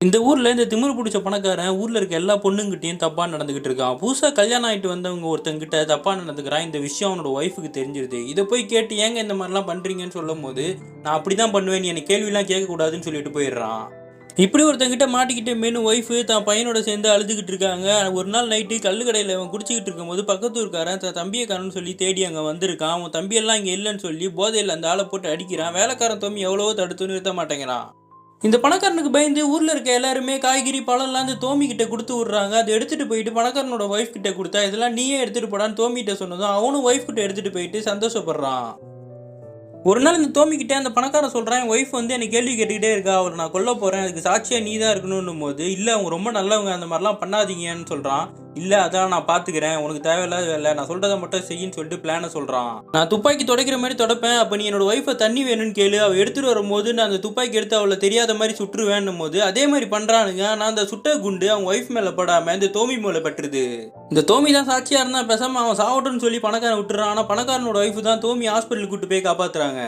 இந்த ஊர்ல இந்த திமிரு பிடிச்ச பணக்காரன் ஊர்ல இருக்க எல்லா பொண்ணுங்கிட்டயும் தப்பா நடந்துகிட்டு இருக்கான். புதுசா கல்யாணம் ஆயிட்டு வந்தவங்க ஒருத்தங்கிட்ட தப்பா நடந்துக்கிறான். இந்த விஷயம் அவனோட ஒய்ஃபுக்கு தெரிஞ்சிருது. இத போய் கேட்டு ஏங்க இந்த மாதிரிலாம் பண்றீங்கன்னு சொல்லும்போது, நான் அப்படிதான் பண்ணுவேன். நீ என்ன கேள்விலாம் கேட்கக்கூடாதுன்னு சொல்லிட்டு போயிடுறான். இப்படி ஒருத்தங்கிட்ட மாட்டிக்கிட்டமேன்னு ஒய்ஃபு தான் பையனோட சேர்ந்து அழுதுகிட்டு இருக்காங்க. ஒரு நாள் நைட்டு கள்ளு கடையில அவன் குடிச்சிக்கிட்டு இருக்கும்போது பக்கத்து ஊர்க்காரன் தன் தம்பிய காணோம்னு சொல்லி தேடி அங்க வந்திருக்கான். அவன் தம்பியெல்லாம் இங்க இல்லன்னு சொல்லி போதையில அந்த ஆள போட்டு அடிக்கிறான். வேலைக்காரன் தம்பி எவ்வளவோ தடுத்து நிறுத்த மாட்டேங்கிறான். இந்த பணக்காரனுக்கு பயந்து ஊர்ல இருக்க எல்லாருமே காய்கறி, பழம்லாம் அந்த தோமி கிட்ட குடுத்து விடுறாங்க. அத எடுத்துட்டு போயிட்டு பணக்காரனோட ஒய்ஃப் கிட்ட குடுத்தா, இதெல்லாம் நீயே எடுத்துட்டு போடான்னு தோமிட்ட சொன்னதும், அவனும் ஒய்ஃப் கிட்ட எடுத்துட்டு போயிட்டு சந்தோஷப்படுறான். ஒரு நாள் இந்த தோமி கிட்ட அந்த பணக்காரன் சொல்றான், என் ஒய்ஃப் வந்து என்ன கேள்வி கேட்டுக்கிட்டே இருக்கா. அவள நான் கொல்ல போறேன். அதுக்கு சாட்சியா நீ தான் இருக்கணும்னும்போது, இல்ல அவங்க ரொம்ப நல்லவங்க. அந்த மாரிலாம் பண்ணாதீங்கன்னு சொல்றான். இல்ல அதெல்லாம் நான் பார்த்துக்கிறேன். உனக்கு தேவையில்லாத வேல. நான் சொல்றத மட்டும் செய்யின்னு சொல்லிட்டு பிளான சொல்றான். நான் துப்பாக்கி துடைக்கிற மாரி துடைப்பேன். அப்ப நீ என்னோட ஒய்ஃப தண்ணி வேணும்னு கேளு. அவ எடுத்துட்டு வரும்போது நான் அந்த துப்பாக்கி எடுத்து அவள தெரியாத மாரி சுட்டுருவேன்னும்போது, அதே மாரி பண்றானுங்க. ஆனா அந்த சுட்ட குண்டு அவங்க ஒய்ஃப் மேல படாம இந்த தோமி மேல பட்டுருது. இந்த தோமி தான் சாட்சியா இருந்தா பேசாம அவன் சாவட்டும்னு சொல்லி பணக்காரன் விட்டுறான். ஆனா பணக்காரனோட ஒய்ஃப் தான் தோமி ஹாஸ்பிட்டலுக்கு கூட்டு போய் காப்பாத்துறாங்க.